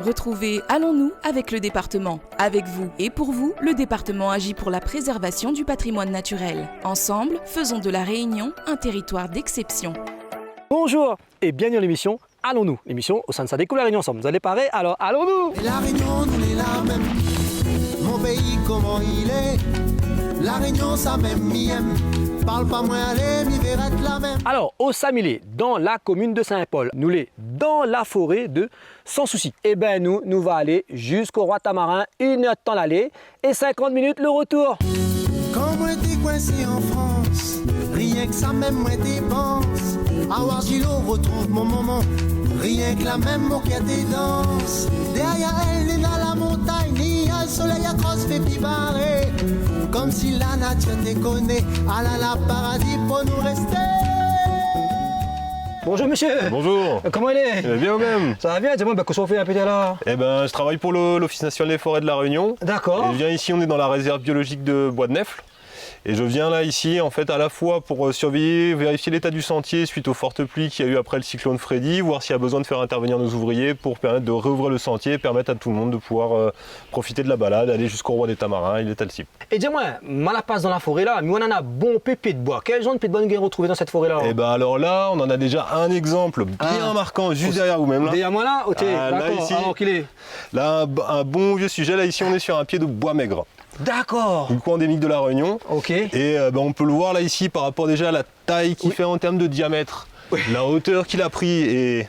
Retrouvez Allons-nous avec le département. Avec vous et pour vous, le département agit pour la préservation du patrimoine naturel. Ensemble, faisons de la Réunion un territoire d'exception. Bonjour et bienvenue dans l'émission Allons-nous, l'émission au sein de ça découvre la Réunion ensemble. Vous allez parler, alors allons-nous. Et la Réunion, nous les la même. Mon pays, comment il est. La Réunion, ça même m'y aime. Parle pas moins, allez, m'y verrait la même. Alors, au Samilé, dans la commune de Saint-Paul, nous les dans la forêt de Sans Souci. Eh bien, nous va aller jusqu'au Roi Tamarin, 1 heure de temps l'aller et 50 minutes le retour. Quand moi t'es coincé en France, rien que ça même moi dépense. À Wargilo retrouve mon moment, rien que la même moquette et danse. Derrière elle, n'est dans la montagne, ni un soleil à crosse fait pibarrer. Comme si la nature te connaît, à la paradis pour nous rester. Bonjour monsieur. Bonjour. Comment il est? Bien ou même? Ça va bien? Dis-moi, qu'est-ce qu'on fait un peu là? Eh ben, je travaille pour l'Office national des forêts de la Réunion. D'accord. Et je viens ici, on est dans la réserve biologique de Bois de Nèfles. Et je viens là ici en fait à la fois pour surveiller, vérifier l'état du sentier suite aux fortes pluies qu'il y a eu après le cyclone Freddy, voir s'il y a besoin de faire intervenir nos ouvriers pour permettre de réouvrir le sentier et permettre à tout le monde de pouvoir profiter de la balade, aller jusqu'au Roi des Tamarins, il est Talsip. Et dis-moi, mal passe dans la forêt là, mais on en a bon pépé de bois. Quel genre de pépé de bois nous avons retrouvé dans cette forêt là? Et ben alors là, on en a déjà un exemple bien marquant juste derrière vous-même là. Derrière moi là? Ok, d'accord, ici, alors qu'il est. Là, un bon vieux sujet, là ici on est sur un pied de bois maigre. D'accord. Du coin endémique de la Réunion. Ok. Et on peut le voir là ici par rapport déjà à la taille qu'il fait en termes de diamètre, la hauteur qu'il a pris et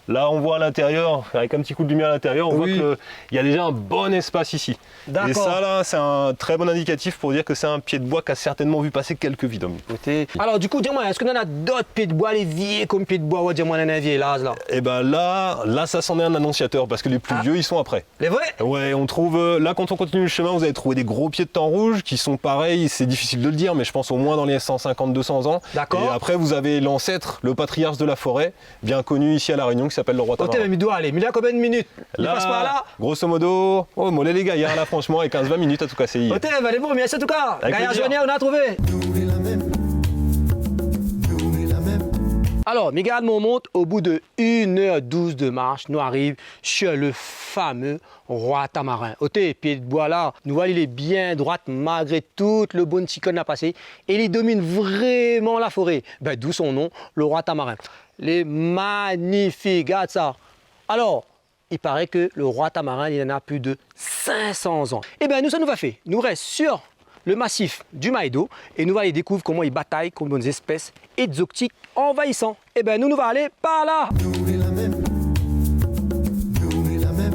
là on voit à l'intérieur, avec un petit coup de lumière à l'intérieur, on voit qu'il y a déjà un bon espace ici. Et ça là c'est un très bon indicatif pour dire que c'est un pied de bois qui a certainement vu passer quelques vies d'hommes. Alors du coup dis-moi, est-ce qu'on en a d'autres pieds de bois, les vieux comme pieds de bois, dis-moi on en a vieux là? Et ben là ça s'en est un annonciateur parce que les plus vieux ils sont après. Les vrais? Ouais, on trouve, là quand on continue le chemin vous allez trouver des gros pieds de thym rouge qui sont pareils, c'est difficile de le dire mais je pense au moins dans les 150-200 ans. D'accord. Et après vous avez l'ancêtre, le patriarche de la forêt, bien connu ici à La Réunion qui s'appelle le Roi Tamarin. Mais il doit aller, mais il a combien de minutes? Là, il passe par là? Grosso modo, mollet les gaillards là franchement avec 15-20 minutes à tout casser. Ok, allez bon, merci en tout cas. Gaillard Joignet, on a trouvé. Nous les la même. Nous les la même. Alors, Miguel, on monte au bout de 1h12 de marche, nous arrivons sur le fameux Roi Tamarin. Au pied de bois là, nous voyons il est bien droite malgré tout le bon cyclone à passer et il domine vraiment la forêt. D'où son nom, le Roi Tamarin. Les magnifiques, regarde ça. Alors, il paraît que le Roi Tamarin, il en a plus de 500 ans. Et bien, nous, ça nous va faire. Nous reste sur le massif du Maïdo et nous allons aller découvrir comment il bataille contre des espèces exotiques envahissantes. Et bien, nous allons aller par là. Nous les la même. Nous les la même.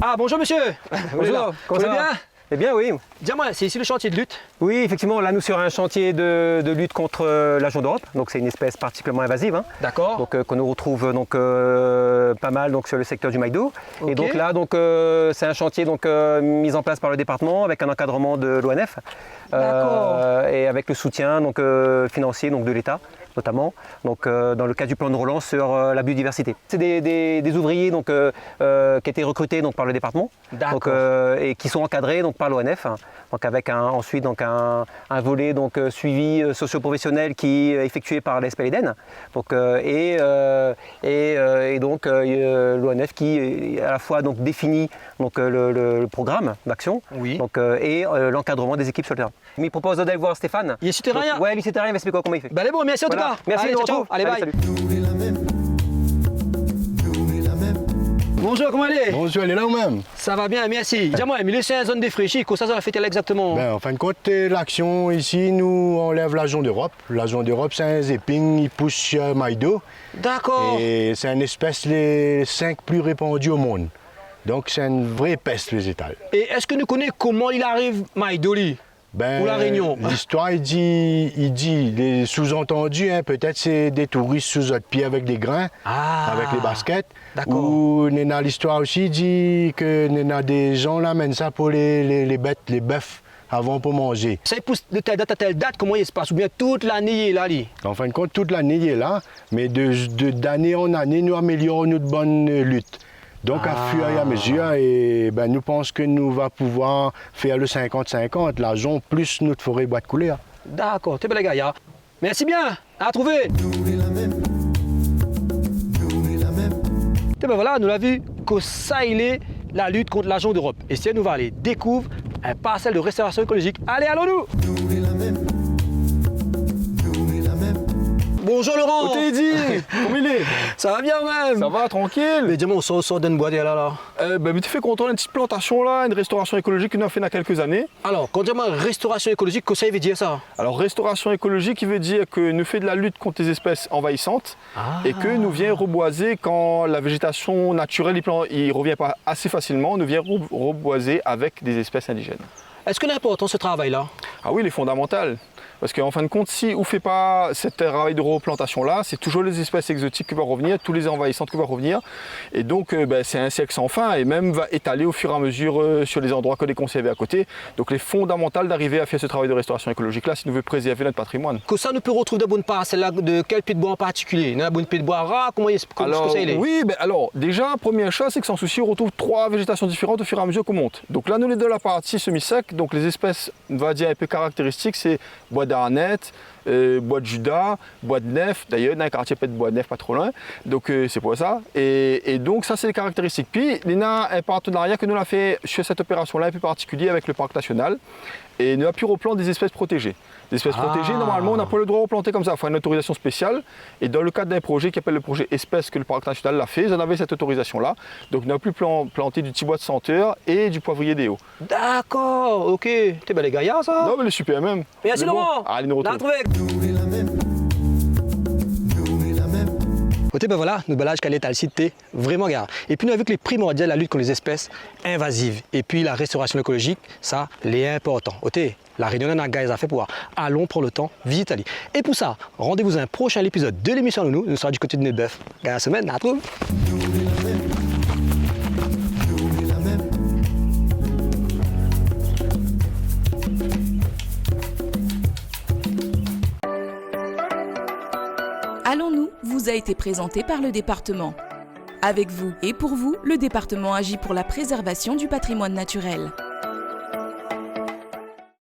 Ah, bonjour monsieur. Bonjour, comment ça va bien? Eh bien oui. Dis-moi, c'est ici le chantier de lutte? Oui, effectivement, là nous sur un chantier de lutte contre l'agent d'Europe, donc c'est une espèce particulièrement invasive. Hein. D'accord. Donc qu'on nous retrouve donc pas mal donc sur le secteur du Maïdo. Okay. Et donc là c'est un chantier donc mis en place par le département avec un encadrement de l'ONF et avec le soutien donc financier donc de l'État notamment, donc dans le cadre du plan de relance sur la biodiversité. C'est des ouvriers donc, qui étaient recrutés donc, par le département donc, et qui sont encadrés donc, par l'ONF, donc, avec ensuite donc, un volet donc, suivi socio-professionnel qui est effectué par l'ESPLEDEN donc, et donc l'ONF qui à la fois donc, définit donc, le programme d'action donc, et l'encadrement des équipes sur le terrain. Mais il propose d'aller voir Stéphane. Il est sur terrain? Oui, il est sur terrain, il va expliquer comment il fait. Allez bon, merci en tout cas. Merci, allez, ciao. Allez, bye. Salut. Nous les la même. Nous les la même. Bonjour, comment elle est? Bonjour, elle est là ou même? Ça va bien, merci. Dis-moi, mais c'est une zone défraîchie, comment ça va faire exactement? En fin de compte, l'action ici, nous enlève l'agent d'Europe. L'agent d'Europe, c'est un zéping, il pousse sur Maïdo. D'accord. Et c'est une espèce les 5 plus répandues au monde. Donc c'est une vraie peste végétale. Et est-ce que nous connaissons comment il arrive Maïdoli? Ou la Réunion? L'histoire, il dit les sous-entendus, hein, peut-être c'est des touristes sous notre pied avec des grains, avec les baskets. Ou l'histoire aussi dit que des gens là amènent ça pour les bêtes, les bœufs, avant pour manger. Ça pousse de telle date à telle date, comment il se passe? Ou bien toute l'année il est là? En fin de compte, toute l'année il est là, mais d'année en année, nous améliorons notre bonne lutte. Donc, à fur et à mesure, nous pensons que nous va pouvoir faire le 50-50, l'agent plus notre forêt bois de couleur. D'accord, t'es bel les gars. Merci bien, à trouver. Nous les la même. Nous les la même. Et ben voilà, nous l'avons vu que ça il est la lutte contre l'argent d'Europe. Et si nous va aller découvrir un parcelle de restauration écologique. Allez, allons-nous! Nous est la même. Nous est la même. Bonjour Laurent! Oh, t'es dit, comment il est? Ça va bien même? Ça va, tranquille? Mais dis-moi, on sort d'une boîte là. Mais tu fais content d'une petite plantation là, une restauration écologique qu'on a fait il y a quelques années. Alors, quand dis-moi restauration écologique, qu'est-ce que ça veut dire ça? Alors restauration écologique, il veut dire que nous fait de la lutte contre les espèces envahissantes et que nous vient reboiser quand la végétation naturelle il revient pas assez facilement, nous vient reboiser avec des espèces indigènes. Est-ce que l'important ce travail-là? Ah oui, il est fondamental. Parce qu'en fin de compte, si on ne fait pas ce travail de replantation-là, c'est toujours les espèces exotiques qui vont revenir, tous les envahissantes qui vont revenir. Et donc, c'est un siècle sans fin et même va étaler au fur et à mesure sur les endroits que les conserver à côté. Donc, il est fondamental d'arriver à faire ce travail de restauration écologique-là si nous voulons préserver notre patrimoine. Que ça, nous peut retrouver de bonnes parcelles là, de quel pied de bois en particulier? La bonne pied de bois rare, comment ça il est? Oui, alors, déjà, première chose, c'est que sans souci, on retrouve 3 végétations différentes au fur et à mesure qu'on monte. Donc là, nous les de la partie semi-sec, donc les espèces, on va dire un peu caractéristiques, c'est bois d'arnette, bois de judas, bois de nef, d'ailleurs dans un quartier pas de bois de nef pas trop loin, donc c'est pour ça. Et donc ça c'est les caractéristiques. Puis il y a un partenariat que nous avons fait sur cette opération-là un peu particulier avec le parc national et nous avons pu replanter des espèces protégées. Des espèces protégées, normalement on n'a pas le droit de replanter comme ça, il faut une autorisation spéciale. Et dans le cadre d'un projet qui s'appelle le projet espèces que le parc national l'a fait, ils en avaient cette autorisation-là. Donc nous avons pu planter du petit bois de senteur et du poivrier des hauts. D'accord, ok. T'es bel les gaillards ça? Non mais il est super même. Merci Laurent! Allez, nous retrouvons. Nous est la même. Nous est la même. Ok, ben voilà, nous balage qu'elle est à le site, vraiment gare. Et puis nous avons vu que les primordiales, la lutte contre les espèces invasives. Et puis la restauration écologique, ça, les important. Ok, la réunion d'un gars a fait pouvoir. Allons prendre le temps, visite Ali. Et pour ça, rendez-vous à un prochain épisode de l'émission Nounou. Nous serons du côté de Nedbeuf. Gagne la semaine, à trouve. Nous est la même. Nous est la même. Allons-nous vous a été présenté par le département. Avec vous et pour vous, le département agit pour la préservation du patrimoine naturel.